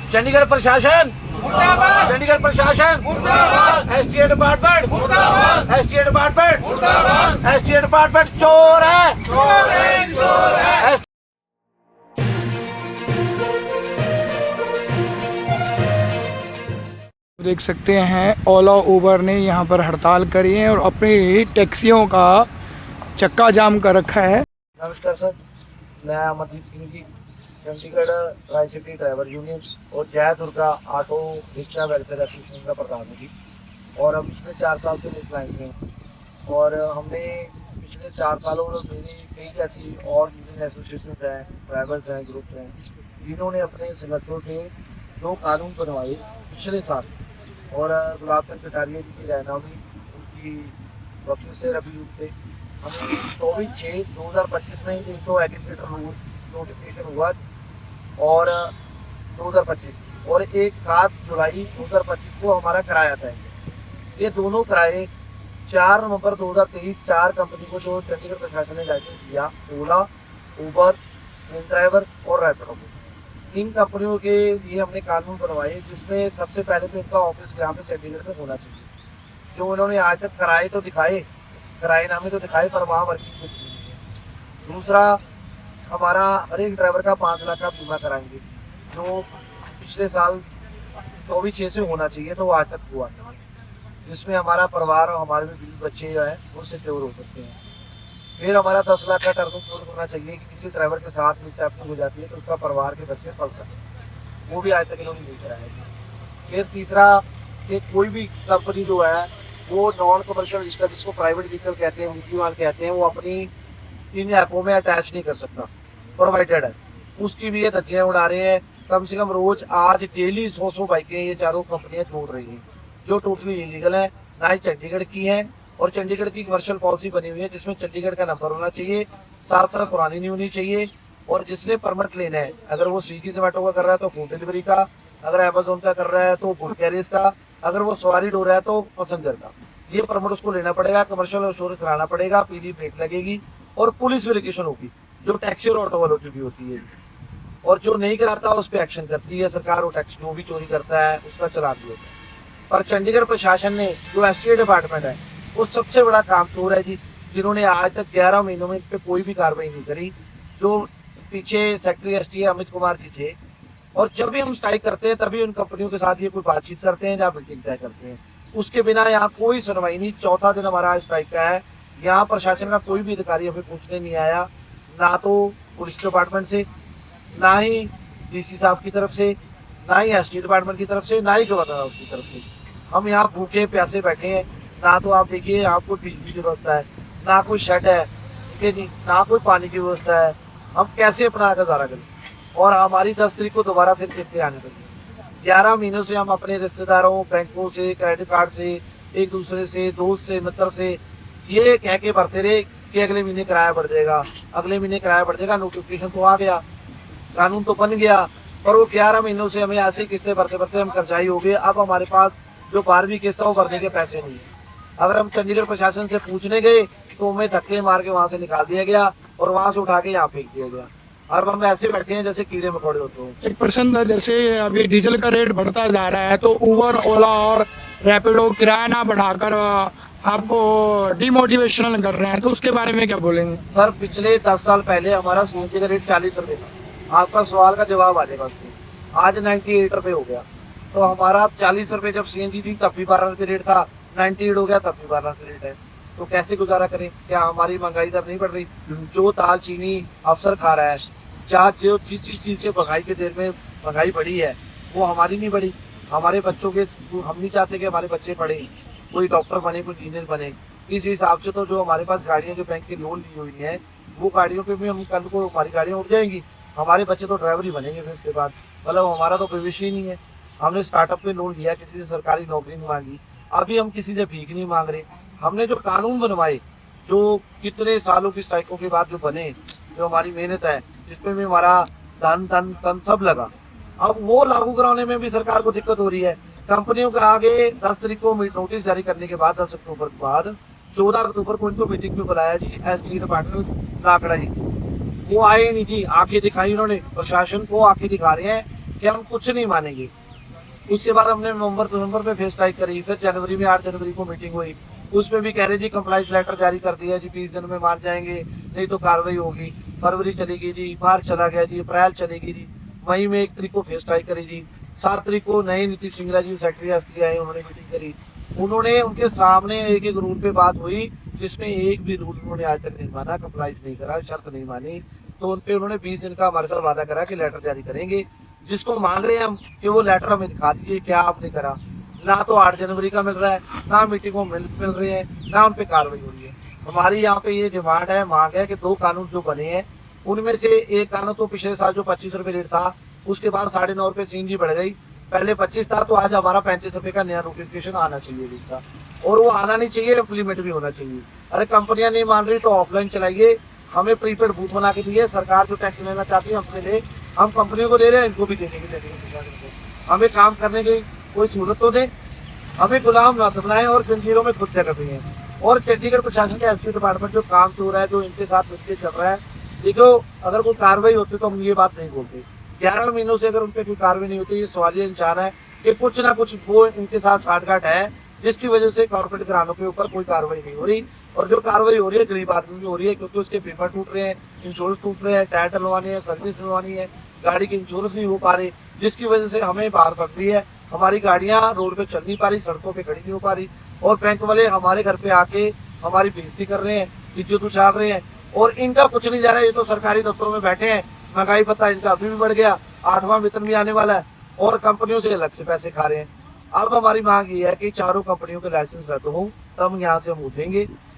चंडीगढ़ प्रशासन मुर्दाबाद, चंडीगढ़ प्रशासन मुर्दाबाद, एसटीए डिपार्टमेंट मुर्दाबाद, एसटीए डिपार्टमेंट मुर्दाबाद, एसटीए डिपार्टमेंट चोर है, चोर है, चोर है। देख सकते हैं ओला उबर ने यहाँ पर हड़ताल करी है और अपनी टैक्सियों का चक्का जाम कर रखा है। नमस्कार सर, मैं Amardeep Singh ji, Chandigarh tri city driver union और Jai Durga auto rickshaw welfare association का प्रधान हूँ जी। और हम पिछले 4 साल से इस लाइन में हैं और हमने पिछले 4 सालों में मेरी कई ऐसी और यूनियन एसोसिएशन हैं, ड्राइवर्स हैं, ग्रुप हैं, जिन्होंने अपने संगठनों से 2 कानून बनवाए पिछले साल। और गुलाब चंद कटारिया जी की रहनुमाई, उनकी वकील से रवि यूथ से हमें 24/6/2025 में एक तो एग्रीगेटर रूल नोटिफिकेशन हुआ और 2025 और 7 जुलाई 2025 को हमारा किराया तय। ये दोनों किराए 4 नवंबर 2023 4 कंपनी को जो चंडीगढ़ प्रशासन ने लाइसेंस दिया, ओला, उबर, ड्राइवर और रैपिडो को, इन कंपनियों के लिए हमने कानून बनवाए, जिसमें सबसे पहले तो इनका ऑफिस यहाँ पे चंडीगढ़ में होना चाहिए। जो उन्होंने आज तक किराए तो दिखाए, किराएनामे तो दिखाए, पर वहाँ वर्किंग कुछ नहीं है। दूसरा, हमारा हर एक ड्राइवर का 5 लाख का बीमा कराएंगे, जो पिछले साल 24/6 से होना चाहिए, तो वो आज तक हुआ नहीं, जिसमें हमारा परिवार और हमारे भी बच्चे जो है वो सिक्योर हो सकते हैं। फिर हमारा 10 लाख का टर्म इंश्योरेंस होना चाहिए कि किसी ड्राइवर के साथ मिसहैपनिंग हो जाती है तो उसका परिवार के बच्चे पल सकें, वो भी आज तक इन्होंने नहीं कराया। फिर तीसरा, कि कोई भी कंपनी जो है वो नॉन कमर्शियल व्हीकल, जिसको प्राइवेट व्हीकल कहते हैं, वीपीआर कहते हैं, वो अपनी इन ऐपों में अटैच नहीं कर सकता, प्रोवाइडेड है। उसकी भी ये धज्जियां उड़ा रहे हैं। कम से कम रोज आज डेली 100 बाइकें ये चारों कंपनियां छोड़ रही हैं, जो टोटली इलीगल है, ना ही चंडीगढ़ की है। और चंडीगढ़ की कमर्शियल पॉलिसी बनी हुई है जिसमें चंडीगढ़ का नंबर होना चाहिए, 7 साल पुरानी नहीं होनी चाहिए। और जिसने परमिट लेना है, अगर वो स्विगी जोमेटो का कर रहा है तो फूड डिलीवरी का, अगर अमेजोन का कर रहा है तो फूड कैरियर्स का, अगर वो सवारी ढो रहा है तो पैसेंजर का, ये परमिट उसको लेना पड़ेगा, कमर्शियल इंश्योरेंस कराना पड़ेगा, पीली प्लेट लगेगी और पुलिस वेरिफिकेशन होगी, जो टैक्सी और ऑटो वालों की भी होती है। और जो नहीं कराता उस पर एक्शन करती है सरकार। वो टैक्सी जो भी चोरी करता है उसका चालान भी होता है। पर चंडीगढ़ प्रशासन ने, जो एसटीए डिपार्टमेंट है, वो सबसे बड़ा काम चोर है जी, जिन्होंने आज तक 11 महीनों में इन पे कोई भी कार्रवाई नहीं करी। जो पीछे सेक्रेटरी एसटीए अमित कुमार जी थे, और जब भी हम स्ट्राइक करते हैं तभी उन कंपनियों के साथ ये कोई बातचीत करते हैं या मीटिंग तय करते हैं, उसके बिना यहाँ कोई सुनवाई नहीं। 4था दिन हमारा स्ट्राइक का है। यहाँ प्रशासन का कोई भी अधिकारी हमें पूछने नहीं आया, ना तो पुलिस डिपार्टमेंट से, ना ही डीसी साहब की तरफ से, ना ही एसटी डिपार्टमेंट की तरफ से, ना ही गवर्नर हाउस की तरफ से। हम यहाँ भूखे प्यासे बैठे हैं। ना तो आप देखिए यहाँ कोई बिजली की व्यवस्था है, ना कोई शेड है, ठीक है जी, ना कोई पानी की व्यवस्था है। हम कैसे अपना गुजारा करें? और हमारी 10 तारीख को दोबारा फिर किस्तें आने लगी। 11 महीनों से हम अपने रिश्तेदारों, बैंकों से, क्रेडिट कार्ड से, एक दूसरे से, दोस्त से, मित्र से ये कह के भरते रहे कि अगले महीने किराया बढ़ जाएगा, अगले महीने किराया बढ़ जाएगा। नोटिफिकेशन तो आ गया, कानून तो बन गया, पर वो 11 महीनों से हमें ऐसे किस्तें भरते भरते हम कर्जाई हो गए। अब हमारे पास जो 12वीं किस्त है वो भरने के पैसे नहीं है। अगर हम चंडीगढ़ प्रशासन से पूछने गए तो हमें धक्के मार के वहाँ से निकाल दिया गया और वहाँ से उठा के यहाँ फेंक दिया गया। और हम ऐसे बैठे हैं जैसे कीड़े मकोड़े होते हैं। 1% जैसे अभी डीजल का रेट बढ़ता जा रहा है, तो उबर, ओला और रैपिडो किराया ना बढ़ाकर आपको डिमोटिवेशनल कर रहे हैं, तो उसके बारे में क्या बोलेंगे? सर, पिछले 10 साल पहले हमारा सीएनजी का रेट 40 रुपये था। आपका सवाल का जवाब आ जाएगा उसमें। आज 98 रुपये हो गया। तो हमारा 40 रुपये जब सीएनजी थी तब भी 12 रुपये रेट था, 98 हो गया तब भी 12 रुपये रेट है। तो कैसे गुजारा करें? क्या हमारी महंगाई दर नहीं बढ़ रही? जो दाल चीनी अफसर खा रहा है, चाहे जो जिस चीज़ के महंगाई के देर में महंगाई बढ़ी है वो हमारी नहीं बढ़ी। हमारे बच्चों के, हम नहीं चाहते कि हमारे बच्चे पढ़े, कोई डॉक्टर बने, कोई इंजीनियर बने। इस हिसाब से तो जो हमारे पास गाड़ियाँ, जो बैंक के लोन ली हुई हैं, वो गाड़ियों पे भी हम कल को हमारी गाड़ियाँ उठ जाएंगी, हमारे बच्चे तो ड्राइवर ही बनेंगे फिर इसके बाद। मतलब हमारा तो भविष्य ही नहीं है। हमने स्टार्टअप पे लोन लिया, किसी से सरकारी नौकरी नहीं मांगी, अभी हम किसी से भीख नहीं मांग रहे। हमने जो कानून बनवाए, जो कितने सालों की स्ट्राइकों के बाद जो बने, जो हमारी मेहनत है, जिसमें भी हमारा धन तन तन सब लगा, अब वो लागू कराने में भी सरकार को दिक्कत हो रही है। कंपनियों का आगे 10 तारीख को नोटिस जारी करने के बाद, 10 अक्टूबर के बाद 14 अक्टूबर को इनको मीटिंग में बुलाया जी, एसटी डिपार्टमेंट लाकड़ा जी। वो आए नहीं जी, आंखें दिखाई उन्होंने, प्रशासन को आंखें दिखा रहे हैं कि कि हम कुछ नहीं मानेंगे। उसके बाद हमने नवंबर में फेस टाइप करी, फिर जनवरी में 8 जनवरी को मीटिंग हुई, उसमें भी कह रहे जी कंप्लाइंस लेटर जारी कर दिया जी, 20 दिन में मान जाएंगे नहीं तो कार्रवाई होगी। फरवरी चलेगी जी, मार्च चला गया जी, अप्रैल चलेगी जी, मई में 1 तारीख को फेस टाइप करी जी, 7 तारीख को नए नीति सिंगला जी सेक्रेटरी एसपी आए, उन्होंने मीटिंग करी। उन्होंने उनके सामने एक एक रूल पे बात हुई, जिसमें एक भी रूल उन्होंने आज तक नहीं माना, कंप्लाइंस नहीं करा, शर्त नहीं मानी। तो उनपे उन्होंने 20 दिन का हमारे साथ वादा करा कि लेटर जारी करेंगे, जिसको मांग रहे हैं हम कि वो लेटर हमें दिखा दीजिए क्या आपने करा। ना तो 8 जनवरी का मिल रहा है, ना मीटिंगों में मिल रहे हैं, ना उन पे कार्रवाई हो रही है। हमारी यहाँ पे ये डिमांड है, मांग है कि 2 कानून जो बने हैं उनमें से एक कानून तो पिछले साल जो 25 रुपए रेट था, उसके बाद 9.5 रुपए सीएनजी बढ़ गई, पहले 25 था, तो आज हमारा 35 रुपए का नया नोटिफिकेशन आना चाहिए इसका, और वो आना नहीं चाहिए, इम्प्लीमेंट भी होना चाहिए। अरे कंपनियां नहीं मान रही तो ऑफलाइन चलाइए, हमें प्रीपेड बूथ बना के दिए, सरकार जो टैक्स लेना चाहती है हमसे ले, हम कंपनियों को दे रहे हैं, इनको भी देने की, हमें काम करने की कोई सहूलत तो दे, हमें गुलाम ना बनाए और जंजीरों में खुद कर रही है। और चंडीगढ़ प्रशासन के एसपी डिपार्टमेंट जो काम हो रहा है, जो इनके साथ मिलकर चल रहा है, देखो अगर कोई कार्रवाई होती तो हम ये बात नहीं बोलते। 11 महीनों से अगर उन पर कोई कार्रवाई नहीं होती, ये सवालिया निशान है कि कुछ ना कुछ वो इनके साथ साठगांठ है, जिसकी वजह से कॉर्पोरेट घरानों के ऊपर कोई कार्रवाई नहीं हो रही। और जो कार्रवाई हो रही है गरीब आदमी की हो रही है, क्योंकि उसके पेपर टूट रहे हैं, इंश्योरेंस टूट रहे हैं, टायर डलवाने हैं, सर्विस डलवानी है, गाड़ी की इंश्योरेंस नहीं हो पा रही, जिसकी वजह से हमें बाहर पड़ रही है, हमारी गाड़ियां रोड पे चल नहीं पा रही, सड़कों पे खड़ी नहीं हो पा रही, और बैंक वाले हमारे घर पे आके हमारी बेइज्जती कर रहे हैं, इज्जत उछाल रहे हैं, और इनका कुछ नहीं जा रहा है। ये तो सरकारी दफ्तरों में बैठे हैं, महंगाई भत्ता इनका अभी भी बढ़ गया, 8वां वेतन भी आने वाला है, और कंपनियों से अलग से पैसे खा रहे हैं। अब हमारी मांग ये है कि चारों कंपनियों के लाइसेंस रद्द हो, तब यहाँ से हम उठेंगे।